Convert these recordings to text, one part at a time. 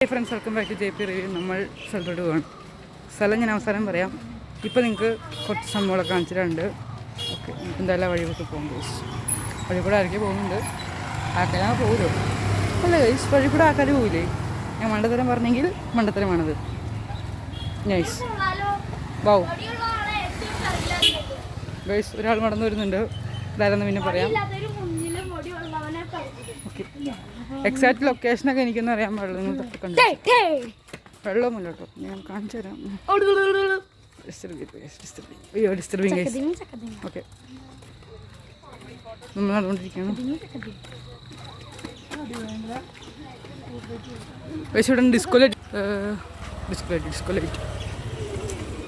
Friends, welcome back to JP review. നമ്മൾ സ്ഥലത്തോട്ട് പോകണം. സ്ഥലം ഞാൻ അവസാനം പറയാം. ഇപ്പോൾ നിങ്ങൾക്ക് കുറച്ച് സംഭവങ്ങളൊക്കെ കാണിച്ചിട്ടുണ്ട്. ഓക്കെ, നമുക്ക് എന്തായാലും വഴിയൊക്കെ പോകും. വഴി കൂടെ ആരൊക്കെ പോകുന്നുണ്ട്. ആൾക്കാരാണ് പോകുമല്ലോ അല്ല ഗൈസ്, വഴി കൂടെ ആൾക്കാർ പോകില്ലേ? ഞാൻ മണ്ടത്തരം പറഞ്ഞെങ്കിൽ മണ്ടത്തരമാണത്. നൈസ് വൗ ഗൈസ്, ഒരാൾ നടന്നു വരുന്നുണ്ട്. ഇതാരെന്ന് പിന്നെ പറയാം. ഓക്കെ, എക്സാക്ട് ലൊക്കേഷനൊക്കെ എനിക്കൊന്നും അറിയാൻ പാടില്ല. നിങ്ങൾ തൊട്ട് കണ്ടു വെള്ളമൊന്നുമില്ല കേട്ടോ, ഞാൻ കാണിച്ചു തരാം. Disturbing guys. ഓക്കെ, നമ്മൾ നടന്നുകൊണ്ടിരിക്കുകയാണ്. പക്ഷേ ഇവിടെ ഡിസ്കോലൈറ്റ്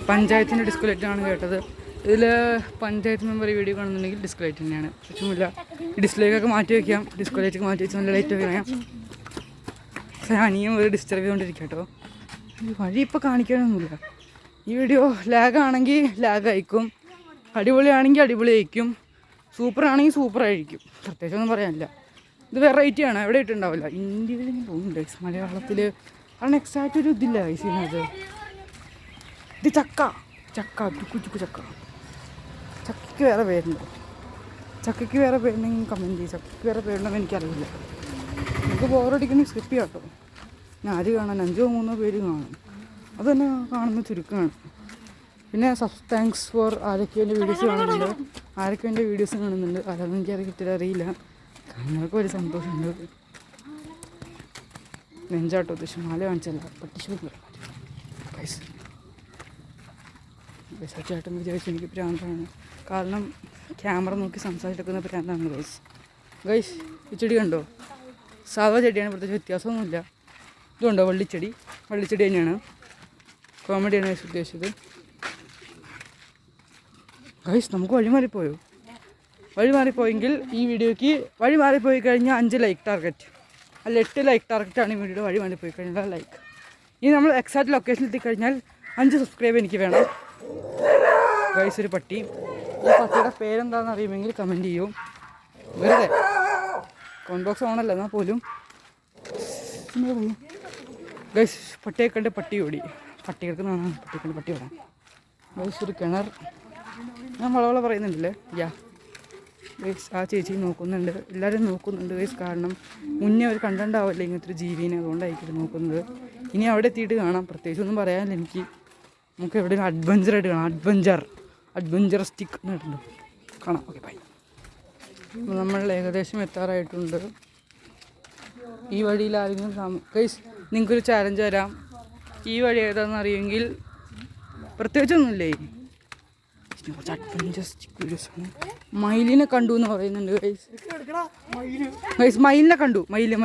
പഞ്ചായത്തിൻ്റെ ഡിസ്കോലൈറ്റാണ് കേട്ടത്. ഇതിൽ പഞ്ചായത്ത് മെമ്പർ ഈ വീഡിയോ കാണുന്നുണ്ടെങ്കിൽ ഡിസ്കോലൈറ്റ് തന്നെയാണ്. പറ്റുമില്ല, ഈ ഡിസ്പ്ലേക്കൊക്കെ മാറ്റി വയ്ക്കാം. ഡിസ്കോലൈറ്റൊക്കെ മാറ്റി വെച്ച് നല്ല ലൈറ്റ് വയ്ക്കാം. അനിയും ഒരു ഡിസ്റ്റർബ് ചെയ്തുകൊണ്ടിരിക്കുക കേട്ടോ. വഴി ഇപ്പോൾ കാണിക്കാനൊന്നുമില്ല. ഈ വീഡിയോ ലാഗാണെങ്കിൽ ലാഗായിരിക്കും, അടിപൊളിയാണെങ്കിൽ അടിപൊളി ആയിരിക്കും, സൂപ്പറാണെങ്കിൽ സൂപ്പറായിരിക്കും. പ്രത്യേകിച്ചൊന്നും പറയാനില്ല. ഇത് വെറൈറ്റിയാണ്, എവിടെ ഇട്ടുണ്ടാവില്ല. ഇന്ത്യയിൽ തോന്നുന്നുണ്ട് മലയാളത്തിൽ. കാരണം എക്സാക്റ്റ് ഒരു ഇതില്ല ഐസിനത്. ഇത് ചക്ക ചുക്കു ചക്ക. ചക്കയ്ക്ക് വേറെ പേരുണ്ടോ? ചക്കയ്ക്ക് വേറെ പേരുണ്ടെങ്കിൽ കമൻറ്റ് ചെയ്യും. ചക്കയ്ക്ക് വേറെ പേരുണ്ടെന്ന് എനിക്കറിയില്ല. നമുക്ക് ബോറടിക്കുന്ന സ്കിപ്പ് ചെയ്യാം കേട്ടോ. ഞാൻ ആര് കാണാൻ 5-3 പേര് കാണും, അത് തന്നെ കാണുന്ന ചുരുക്കമാണ്. പിന്നെ താങ്ക്സ് ഫോർ ആരൊക്കെ എൻ്റെ വീഡിയോസ് കാണുന്നുണ്ട്. അതൊന്നും എനിക്ക് അറിയില്ല. നിങ്ങൾക്ക് ഒരു സന്തോഷമുണ്ട്. നെഞ്ചാട്ടോ ഉദ്ദേശം മാല കാണിച്ചല്ല, പട്ടിശു ചേട്ടൻ വിചാരിച്ചു എനിക്ക് പ്രാന്താണ്. കാരണം ക്യാമറ നോക്കി സംസാരിച്ചെടുക്കുന്ന പ്രാന്താണ് ഗൈസ്. ഈ ചെടി കണ്ടോ? സാധാ ചെടിയാണ്, പ്രത്യേകിച്ച് വ്യത്യാസമൊന്നുമില്ല. ഇതുണ്ടോ വള്ളിച്ചെടി തന്നെയാണ്. കോമഡിയാണ് ഗൈസ് ഉദ്ദേശിച്ചത്. ഗൈസ്, നമുക്ക് വഴി മാറിപ്പോയെങ്കിൽ ഈ വീഡിയോയ്ക്ക് വഴി മാറിപ്പോയി കഴിഞ്ഞാൽ 5 ലൈക്ക് ടാർഗറ്റ്, അല്ല 8 ലൈക്ക് ടാർഗറ്റാണ് ഈ വീഡിയോ. വഴി മാറിപ്പോയി കഴിഞ്ഞാൽ ലൈക്ക്. ഇനി നമ്മൾ എക്സാക്റ്റ് ലൊക്കേഷനിൽ എത്തിക്കഴിഞ്ഞാൽ 5 സബ്സ്ക്രൈബ് എനിക്ക് വേണം ഗൈസ്. ഒരു പട്ടി, ഈ പട്ടിയുടെ പേരെന്താണെന്ന് അറിയുമെങ്കിൽ കമൻറ്റ് ചെയ്യും. വെറുതെ കമൻറ്റ് ബോക്സ് ഓണല്ല എന്നാൽ പോലും ഗൈസ്. പട്ടിയെ കണ്ട് പട്ടി ഓടി. പട്ടികൾക്ക് പട്ടി ഓടാൻ ഗൈസ്. ഒരു കിണർ ഞാൻ വളവള പറയുന്നുണ്ടല്ലേ. ഗൈസ്, ആ ചേച്ചി നോക്കുന്നുണ്ട്, എല്ലാവരും നോക്കുന്നുണ്ട് ഗൈസ്. കാരണം മുന്നേ അവർ കണ്ടിട്ടുണ്ടാവില്ല ഇങ്ങനത്തെ ഒരു ജീവിനെ, അതുകൊണ്ടായിരിക്കും നോക്കുന്നത്. ഇനി അവിടെ എത്തിയിട്ട് കാണാം. പ്രത്യേകിച്ചൊന്നും പറയാനില്ല എനിക്ക്. നമുക്ക് എവിടെയും അഡ്വഞ്ചറായിട്ട് കാണാം. അഡ്വഞ്ചറസ്റ്റിക് എന്നിട്ടുണ്ട് കാണാം. Okay, bye. അപ്പോൾ നമ്മൾ ഏകദേശം എത്താറായിട്ടുണ്ട്. ഈ വഴിയിൽ ആരെങ്കിലും ഗൈസ്, നിങ്ങൾക്കൊരു ചാലഞ്ച് തരാം. ഈ വഴി ഏതാണെന്ന് അറിയുമെങ്കിൽ, പ്രത്യേകിച്ചൊന്നുമില്ലേ, കുറച്ച് അഡ്വഞ്ചറസ്റ്റിക് വീഡിയോസാണ്. മയിലിനെ കണ്ടു എന്ന് പറയുന്നുണ്ട് ഗൈസ്. മയിലിനെ കണ്ടു. മയില്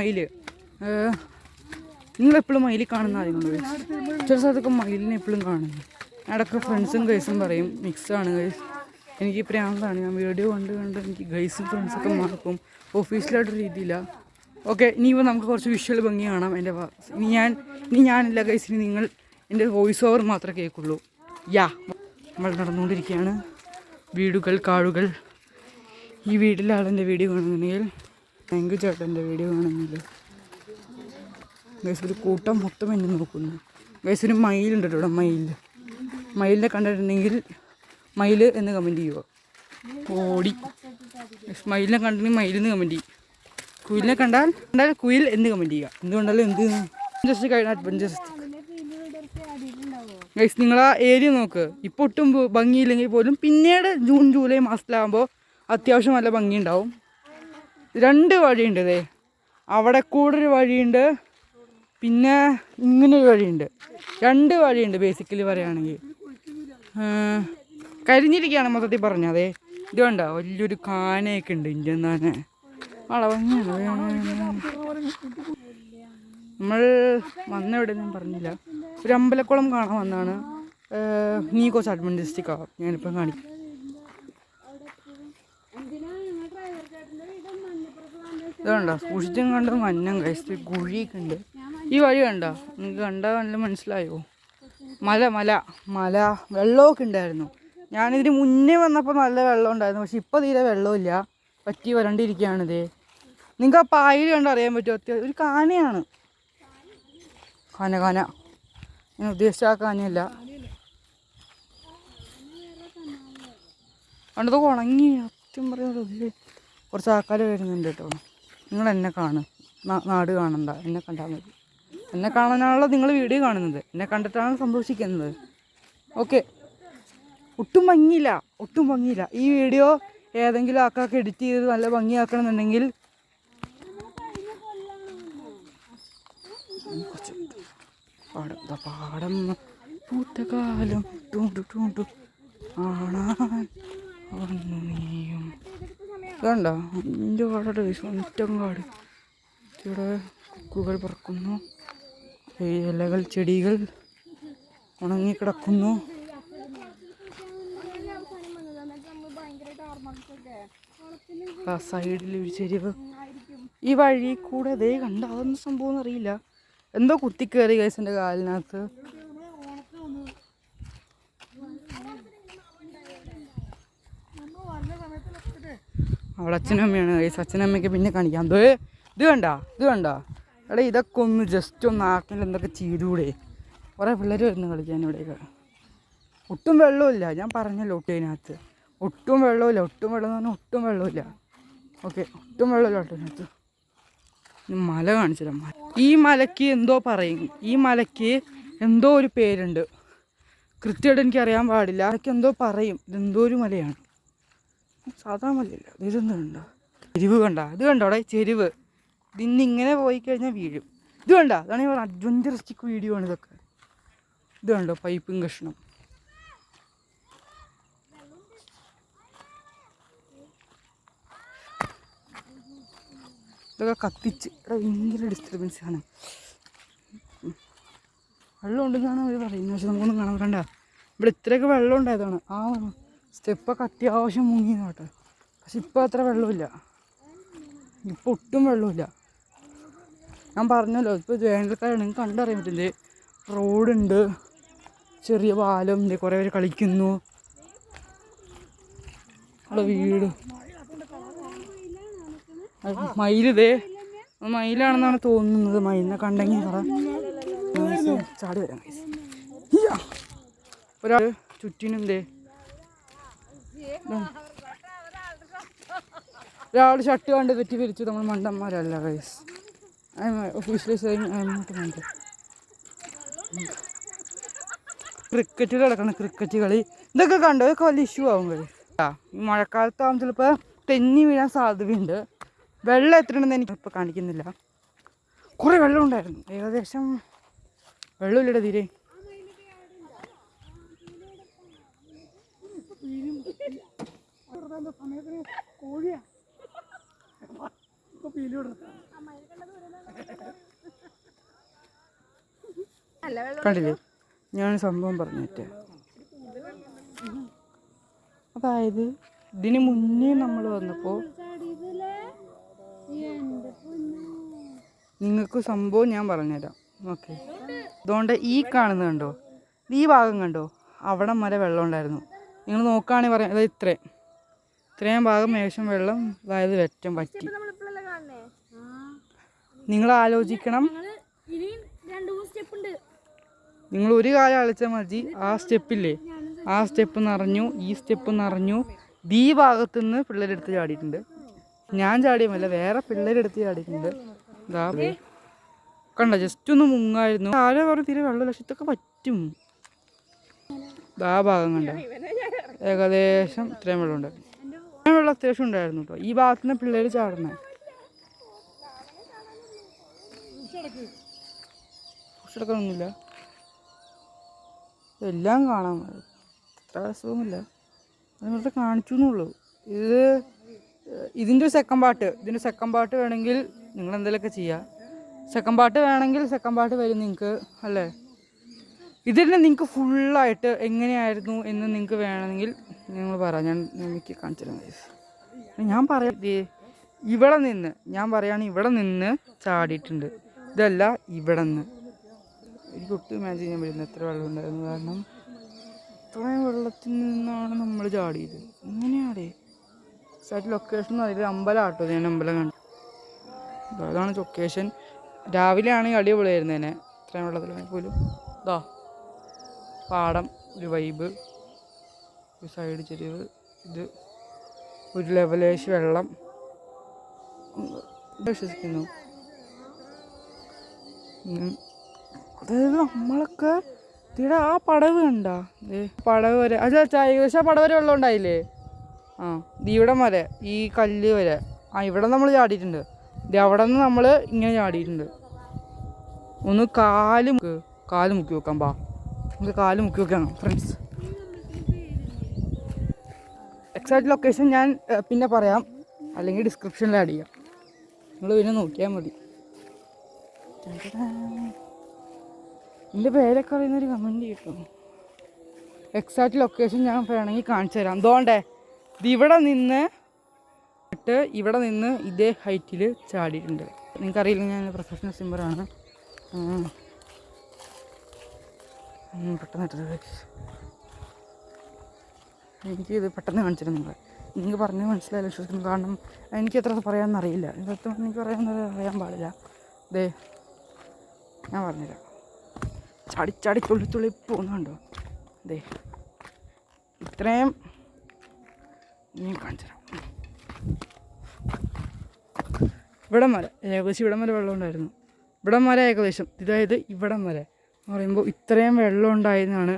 നിങ്ങളെപ്പോഴും മയിലിൽ കാണുന്ന ആരെങ്കിലും ഗൈസ്? ചില സ്ഥലത്തൊക്കെ മയിലിനെ എപ്പോഴും കാണുന്നു. ഇടയ്ക്ക് ഫ്രണ്ട്സും ഗൈസും പറയും മിക്സാണ് ഗൈസ്. എനിക്ക് പ്രാന്താണ്. ഞാൻ വീഡിയോ കണ്ട് എനിക്ക് ഗൈസും ഫ്രണ്ട്സൊക്കെ മാർക്കും ഒഫീഷ്യലായിട്ടൊരു രീതിയിലാണ്. ഓക്കെ, ഇനിയിപ്പോൾ നമുക്ക് കുറച്ച് വിഷ്വൽ ഭംഗി കാണാം. ഇനി ഞാനില്ല ഗൈസ്. ഇനി നിങ്ങൾ എൻ്റെ വോയിസ് ഓവർ മാത്രമേ കേൾക്കുള്ളൂ. നമ്മൾ നടന്നുകൊണ്ടിരിക്കുകയാണ്. വീടുകൾ, കാടുകൾ. ഈ വീട്ടിലെ ആളെൻ്റെ വീഡിയോ കാണുന്നുണ്ടെങ്കിൽ താങ്ക് യു ചേട്ടൻ്റെ വീഡിയോ കാണുന്നില്ല ഗൈസ്. ഒരു കൂട്ടം മൊത്തം എന്നെ നോക്കുന്നു ഗൈസ്. ഒരു മയിലുണ്ട് കേട്ടോ. മയിലിനെ കണ്ടിട്ടുണ്ടെങ്കിൽ മയിൽ എന്ന് കമൻറ്റ് ചെയ്യുക. ഓടി. മയിലിനെ കണ്ടിട്ടുണ്ടെങ്കിൽ മയിലെന്ന് കമൻറ്റ് ചെയ്യും. കുയിലിനെ കണ്ടാൽ കുയിൽ എന്ന് കമൻറ്റ് ചെയ്യുക. എന്തുകൊണ്ടാലും ജസ്റ്റ് കഴിഞ്ഞ അഡ്വഞ്ചറസ്റ്റിക് ഗൈസ്. നിങ്ങൾ ആ ഏരിയ നോക്ക്. ഇപ്പോൾ ഒട്ടും ഭംഗിയില്ലെങ്കിൽ പോലും പിന്നീട് ജൂൺ ജൂലൈ മാസത്തിലാകുമ്പോൾ അത്യാവശ്യം നല്ല ഭംഗിയുണ്ടാവും. 2 വഴിയുണ്ട്. അവിടെ കൂടെ ഒരു വഴിയുണ്ട്, പിന്നെ ഇങ്ങനൊരു വഴിയുണ്ട്. 2 വഴിയുണ്ട് ബേസിക്കലി പറയുകയാണെങ്കിൽ. കരിഞ്ഞിരിക്കുകയാണ് മൊത്തത്തിൽ പറഞ്ഞതേ. ഇത് കണ്ടോ, വലിയൊരു കാനയൊക്കെ ഉണ്ട്. ഇന്ത്യൻ തന്നെ നമ്മൾ വന്നെവിടെ ഞാൻ പറഞ്ഞില്ല. ഒരു അമ്പലക്കുളം കാണാൻ വന്നാണ്. നീ കുറച്ച് അഡ്വഞ്ചറിസ്റ്റിക് ആവാം. ഞാനിപ്പം കാണിക്കും. ഇതുണ്ടോ, സൂക്ഷിച്ചും കണ്ട് മഞ്ഞം കഴിച്ചിട്ട് കുഴിയൊക്കെ ഉണ്ട്. ഈ വഴി കണ്ടോ? നിങ്ങൾക്ക് കണ്ടാൽ നല്ല മനസ്സിലായോ? മല വെള്ളമൊക്കെ ഉണ്ടായിരുന്നു. ഞാനിതിന് മുന്നേ വന്നപ്പോൾ നല്ല വെള്ളം ഉണ്ടായിരുന്നു. പക്ഷെ ഇപ്പോൾ തീരെ വെള്ളമില്ല, പറ്റി വരണ്ടിരിക്കുകയാണിത്. നിങ്ങൾക്ക് ആ പായൽ കണ്ട് അറിയാൻ പറ്റുമോ? ഒരു കാനയാണ്. കാന ഞാൻ ഉദ്ദേശിച്ച ആ കാനയല്ല. കണ്ടത് ഉണങ്ങി സത്യം പറയുന്നത്. കുറച്ച് ആൾക്കാർ വരുന്നുണ്ട് കേട്ടോ. നിങ്ങൾ എന്നെ കാണും, നാട് കാണണ്ട, എന്നെ കണ്ടാൽ മതി. എന്നെ കാണാനാണല്ലോ നിങ്ങൾ വീഡിയോ കാണുന്നത്, എന്നെ കണ്ടിട്ടാണ് സന്തോഷിക്കുന്നത്. ഓക്കെ, ഒട്ടും ഭംഗിയില്ല. ഈ വീഡിയോ ഏതെങ്കിലും ആൾക്കാർക്ക് എഡിറ്റ് ചെയ്ത് നല്ല ഭംഗിയാക്കണമെന്നുണ്ടെങ്കിൽ പാടം പൂത്തകാലം ടൂണ്ടു ആണാൻ വന്നു നീയും. ഇതുണ്ടോ എൻ്റെ കാടോട്ട് ഒറ്റം കാട്. ഇവിടെ കുക്കുകൾ പറക്കുന്നു, ഇലകൾ ചെടികൾ ഉണങ്ങിക്കിടക്കുന്നു. ആ സൈഡിൽ ഒരു ചെരിവ്. ഈ വഴി കൂടെ അതേ കണ്ട അതൊന്നും സംഭവം അറിയില്ല. എന്തോ കുത്തിക്കയറി ഗൈസിൻ്റെ കാലിനകത്ത്. അവിടെ അച്ഛനമ്മയാണ് ഗൈസ്. അച്ഛനമ്മയ്ക്ക് പിന്നെ കാണിക്കാം. ഇത് കണ്ട എടാ, ഇതൊക്കെ ഒന്ന് ജസ്റ്റ് ഒന്ന് ആക്കിൽ എന്തൊക്കെ ചെയ്തുകൂടെ? കുറേ പിള്ളേർ വരുന്നു കളിക്കാൻ ഇവിടെയൊക്കെ. ഒട്ടും വെള്ളമില്ല, ഞാൻ പറഞ്ഞല്ലോ ഒട്ടിനകത്ത് ഒട്ടും വെള്ളമില്ല എന്ന് പറഞ്ഞാൽ ഒട്ടും വെള്ളമില്ല. ഓക്കെ, ഒട്ടും വെള്ളമില്ല ഒട്ടിനകത്ത്. മല കാണിച്ചില്ല. ഈ മലയ്ക്ക് എന്തോ പറയും, ഈ മലയ്ക്ക് എന്തോ ഒരു പേരുണ്ട്, കൃത്യമായിട്ട് എനിക്കറിയാൻ പാടില്ല. അതൊക്കെ എന്തോ പറയും. ഇതെന്തോ ഒരു മലയാണ്, സാധാ മലയല്ല. ഇതെന്തുണ്ടോ ചെരിവ് ഇത് കണ്ടോ അവിടെ ചെരിവ്. ഇതിന്നിങ്ങനെ പോയി കഴിഞ്ഞാൽ വീഴും. ഇത് കണ്ട, അതാണ് ഞാൻ അഡ്വഞ്ചറിസ്റ്റിക് വീഡിയോ ആണ് ഇതൊക്കെ. ഇത് കണ്ടോ പൈപ്പും കഷ്ണം. ഇതൊക്കെ കത്തിച്ച് ഭയങ്കര ഡിസ്റ്റർബൻസ് ആണ്. വെള്ളം ഉണ്ടെന്നാണ് അവർ പറയുന്നത്, പക്ഷെ നമുക്കൊന്നും കാണാൻ കണ്ട. ഇവിടെ ഇത്രയൊക്കെ വെള്ളം ഉണ്ടായതാണ്. ആ സ്റ്റെപ്പൊക്കെ അത്യാവശ്യം മുങ്ങിയെന്ന് കേട്ടോ. പക്ഷെ ഇപ്പോൾ അത്ര വെള്ളമില്ല, ഇപ്പോൾ ഒട്ടും വെള്ളമില്ല. ഞാൻ പറഞ്ഞല്ലോ, ഇപ്പോൾ വേനൽക്കാലമാണ്, നിങ്ങൾക്ക് കണ്ടറിയാൻ പറ്റില്ലേ. റോഡുണ്ട്, ചെറിയ പാലം, കുറേ പേര് കളിക്കുന്നു. അവിടെ വീട് മയിലിതേ മയിലാണെന്നാണ് തോന്നുന്നത്. മയിലിനെ കണ്ടെങ്കിൽ ചാടി വരാം. ഒരാൾ ചുറ്റിനും ഒരാൾ ഷർട്ട് കണ്ട് തെറ്റി പിരിച്ചു. നമ്മൾ മണ്ടന്മാരല്ല ഗൈസ്. ക്രിക്കറ്റ് കിടക്കണം, ക്രിക്കറ്റ് കളി. ഇതൊക്കെ കണ്ടോ, ഇതൊക്കെ വലിയ ഇഷ്യൂ ആവും ഗൈസ്. ഈ മഴക്കാലത്താകുമ്പോൾ ചിലപ്പോൾ തെന്നി വീഴാൻ സാധ്യതയുണ്ട്. വെള്ളം എത്രയുണ്ടെന്ന് എനിക്കിപ്പോൾ കാണിക്കുന്നില്ല. കുറേ വെള്ളം ഉണ്ടായിരുന്നു, ഏകദേശം വെള്ളമില്ലട തീരെ. കണ്ടില്ലേ, ഞാൻ സംഭവം പറഞ്ഞിട്ട്. അതായത് ഇതിന് മുന്നേ നമ്മൾ വന്നപ്പോൾ നിങ്ങൾക്ക് സംഭവം ഞാൻ പറഞ്ഞുതരാം. ഓക്കെ, അതുകൊണ്ട് ഈ കാണുന്നത് കണ്ടോ, ഈ ഭാഗം കണ്ടോ, അവിടെ വരെ വെള്ളം ഉണ്ടായിരുന്നു. നിങ്ങൾ നോക്കുകയാണെങ്കിൽ പറയാം, അതായത് ഇത്രയും ഭാഗം ഏകദേശം വെള്ളം, അതായത് വെറ്റം പറ്റി. നിങ്ങൾ ആലോചിക്കണം, നിങ്ങൾ ഒരു കാലം അളിച്ചാൽ മതി. ആ സ്റ്റെപ്പില്ലേ, ആ സ്റ്റെപ്പ് നിറഞ്ഞു, ഈ സ്റ്റെപ്പ് നിറഞ്ഞു. ഈ ഭാഗത്തുനിന്ന് പിള്ളേരെടുത്ത് ചാടിയിട്ടുണ്ട്. ഞാൻ ചാടിയുമല്ല, വേറെ പിള്ളേരെടുത്ത് ചാടിയിട്ടുണ്ട്. ഇതാ കണ്ട, ജസ്റ്റ് ഒന്ന് മുങ്ങായിരുന്നു. ആരോ പറഞ്ഞു തീരെ വെള്ളം ലക്ഷത്തൊക്കെ പറ്റും. ആ ഭാഗം കണ്ട, ഏകദേശം ഇത്രയും വെള്ളം ഉണ്ടായിരുന്നു. ഇത്രയും വെള്ളം അത്യാവശ്യം ഉണ്ടായിരുന്നു കേട്ടോ. ഈ ഭാഗത്തുനിന്ന് പിള്ളേർ ചാടണേ. എടുക്കാനൊന്നുമില്ല, എല്ലാം കാണാൻ അത്ര രസമൊന്നുമില്ല. അതിനകത്ത് കാണിച്ചു എന്നുള്ളൂ. ഇതിൻ്റെ സെക്കൻഡ് പാർട്ട് വേണമെങ്കിൽ നിങ്ങൾ എന്തെങ്കിലുമൊക്കെ ചെയ്യുക. സെക്കൻഡ് പാർട്ട് വേണമെങ്കിൽ സെക്കൻഡ് പാർട്ട് വരും നിങ്ങൾക്ക്, അല്ലേ? ഇതിൻ്റെ നിങ്ങൾക്ക് ഫുള്ളായിട്ട് എങ്ങനെയായിരുന്നു എന്ന് നിങ്ങൾക്ക് വേണമെങ്കിൽ നിങ്ങൾ പറ, എനിക്ക് കാണിച്ചു തരാം. ഞാൻ പറയാം, ഇവിടെ നിന്ന് ചാടിയിട്ടുണ്ട്. ഇതല്ല, ഇവിടെ നിന്ന്. എനിക്ക് ഒട്ടും ഇമാജിൻ ചെയ്യാൻ പറ്റുന്നത് എത്ര വെള്ളം ഉണ്ടായിരുന്നു. കാരണം ഇത്രയും വെള്ളത്തിൽ നിന്നാണ് നമ്മൾ ചാടിയത്. എങ്ങനെയാടേ സൈറ്റ് ലൊക്കേഷൻ അതിൽ അമ്പലം ആട്ടോ. ഞാൻ അമ്പലം കണ്ടു. അതാണ് ലൊക്കേഷൻ. രാവിലെ ആണെങ്കിൽ അടിപൊളിയായിരുന്നു തന്നെ. ഇത്രയും വെള്ളത്തിലാണെങ്കിൽ പോലും ഇതാ പാടം, ഒരു വൈബ്, ഒരു സൈഡ് ചെരിവ്, ഇത് ഒരു ലെവലേശ് വെള്ളം വിശ്വസിക്കുന്നു. അതായത് നമ്മളൊക്കെ ഇവിടെ ആ പടവ് കണ്ട പടവ് വരെ അത് ഏകദേശം ആ പടവ് വരെ വെള്ളം ഉണ്ടായില്ലേ? ആ ഇവിടം വരെ ഈ കല്ല് വരെ ഇവിടെ നമ്മൾ ചാടിയിട്ടുണ്ട്. ഇത് അവിടെ നിന്ന് നമ്മൾ ഇങ്ങനെ ചാടിയിട്ടുണ്ട്. ഒന്ന് കാല് മുക്കി വെക്കാം. നമുക്ക് കാല് മുക്കി വെക്കാം ഫ്രണ്ട്സ്. എക്സാക്ട് ലൊക്കേഷൻ ഞാൻ പിന്നെ പറയാം, അല്ലെങ്കിൽ ഡിസ്ക്രിപ്ഷനിൽ ആഡ് ചെയ്യാം. നിങ്ങൾ പിന്നെ നോക്കിയാൽ മതി. എൻ്റെ പേരൊക്കെ അറിയുന്നൊരു കമൻറ്റ് കിട്ടും. എക്സാക്ട് ലൊക്കേഷൻ ഞാൻ വേണമെങ്കിൽ കാണിച്ചു തരാം. എന്തുകൊണ്ടേ ഇവിടെ നിന്ന് ഇതേ ഹൈറ്റിൽ ചാടിയിട്ടുണ്ട്. നിങ്ങൾക്കറിയില്ല, ഞാൻ പ്രൊഫഷണൽ സ്വിമ്മറാണ്. പെട്ടെന്ന് എനിക്കിത് പെട്ടെന്ന് കാണിച്ചിട്ട് നിങ്ങൾക്ക് പറഞ്ഞ് മനസ്സിലായാലും വിശ്വസിക്കുന്നു. കാരണം എനിക്ക് എത്ര പറയാമെന്നറിയില്ല. ഇതൊക്കെ എനിക്ക് അറിയാൻ പാടില്ല. ഞാൻ പറഞ്ഞുതരാം. ചാടി തുള്ളി പോകുന്നുണ്ടോ? ഇത്രയും ഞാൻ കാണിച്ചു തരാം. ഇവിടം വരെ ഏകദേശം വെള്ളം ഉണ്ടായിരുന്നു. ഇവിടം വരെ ഏകദേശം, അതായത് ഇവിടം വരെ എന്ന് പറയുമ്പോൾ ഇത്രയും വെള്ളം ഉണ്ടായിരുന്നാണ്.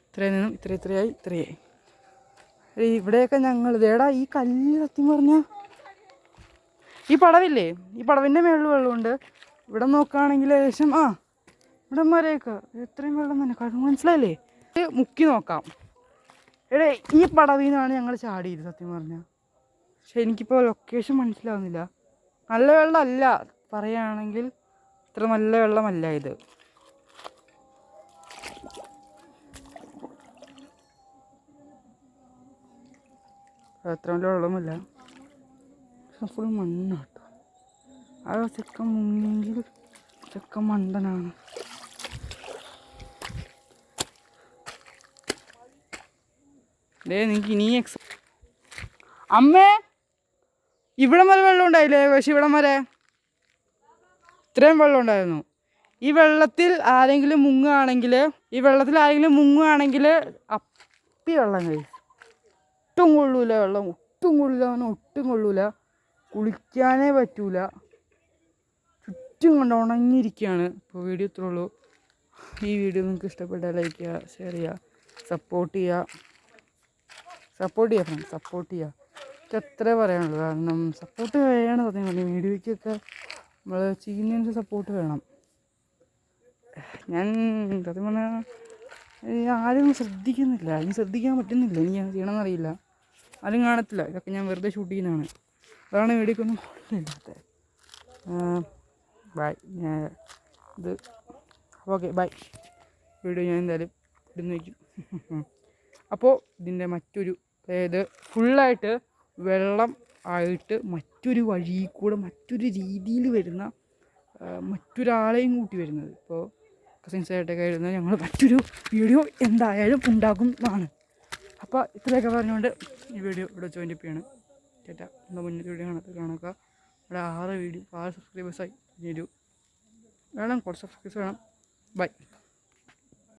ഇത്രയും നിന്നും ഇത്രയായി. ഇവിടെയൊക്കെ ഞങ്ങൾ ഈ കല്ല് സത്യം പറഞ്ഞാൽ ഈ പടവില്ലേ, ഈ പടവിൻ്റെ മേളിൽ വെള്ളമുണ്ട്. ഇവിടെ നോക്കുകയാണെങ്കിൽ ഏകദേശം ഇവിടം വരെയൊക്കെ എത്രയും വെള്ളം തന്നെ മനസ്സിലായില്ലേ? മുക്കി നോക്കാം. ഈ പടവിൽ നിന്നാണ് ഞങ്ങൾ ചാടിയത് സത്യം പറഞ്ഞാൽ. പക്ഷെ എനിക്കിപ്പോൾ ലൊക്കേഷൻ മനസ്സിലാവുന്നില്ല. നല്ല വെള്ളമല്ല, പറയുകയാണെങ്കിൽ ഇത്ര നല്ല വെള്ളമല്ല ഇത്. അത്ര നല്ല വെള്ളമല്ല, ഫുൾ മണ്ണാട്ടോ. ആ ചെക്കൻ മുങ്ങിയെങ്കിൽ ചെക്കൻ മണ്ടനാണ്. നിങ്ങൾക്ക് ഇനി അമ്മേ ഇവിടം വരെ വെള്ളം ഉണ്ടായില്ലേ? പക്ഷെ ഇവിടം വരെ ഇത്രയും വെള്ളം ഉണ്ടായിരുന്നു. ഈ വെള്ളത്തിൽ ആരെങ്കിലും മുങ്ങുകയാണെങ്കിൽ അപ്പി വെള്ളം കഴിയും. ഒട്ടും കൊള്ളൂല വെള്ളം, ഒട്ടും കൊള്ളൂല. കുളിക്കാനേ പറ്റൂല. ചുറ്റും കൊണ്ട് ഉണങ്ങിയിരിക്കുകയാണ്. ഇപ്പോൾ വീഡിയോ ഇത്രേ ഉള്ളൂ. ഈ വീഡിയോ നിങ്ങൾക്ക് ഇഷ്ടപ്പെട്ടാൽ ലൈക്ക് ചെയ്യുക, ഷെയർ ചെയ്യുക, സപ്പോർട്ട് ചെയ്യുക ഫ്രണ്ട്സ്. സപ്പോർട്ട് ചെയ്യുക. എത്ര പറയാനുള്ളൂ. കാരണം സപ്പോർട്ട് വേണം സത്യം പറഞ്ഞാൽ. വീഡിയോയ്ക്കൊക്കെ നമ്മൾ ചെയ്യുന്നതിന് സപ്പോർട്ട് വേണം. ഞാൻ സത്യം പറഞ്ഞാൽ ആരും ശ്രദ്ധിക്കുന്നില്ല. എനിക്ക് ശ്രദ്ധിക്കാൻ പറ്റുന്നില്ല. എനിക്ക് ചെയ്യണമെന്നറിയില്ല. ആരും കാണത്തില്ല. ഇതൊക്കെ ഞാൻ വെറുതെ ഷൂട്ട് ചെയ്യുന്നതാണ്. അതാണ് വീഡിയോക്കൊന്നും ഇല്ലാത്തത്. ബൈ. Okay bye. വീഡിയോ ഞാൻ എന്തായാലും ഇടുന്ന വയ്ക്കും. അപ്പോൾ ഇതിൻ്റെ മറ്റൊരു, അതായത് ഫുള്ളായിട്ട് വെള്ളം ആയിട്ട് മറ്റൊരു വഴി കൂടെ മറ്റൊരു രീതിയിൽ വരുന്ന മറ്റൊരാളെയും കൂട്ടി വരുന്നത്, ഇപ്പോൾ കസിൻസായിട്ടൊക്കെ വരുന്നത് ഞങ്ങൾ മറ്റൊരു വീഡിയോ എന്തായാലും ഉണ്ടാകുന്നതാണ്. അപ്പോൾ ഇത്രയൊക്കെ പറഞ്ഞുകൊണ്ട് ഈ വീഡിയോ ഇവിടെ ജോയിൻ ചെയ്യാണ്. ചേട്ടാ എന്താ മുന്നേ വീഡിയോ കാണുക. ഇവിടെ 6 സബ്സ്ക്രൈബേഴ്സായി. ഇനിയൊരു കുറച്ച് സബ്സ്ക്രൈബേഴ്സ് വേണം. ബൈ.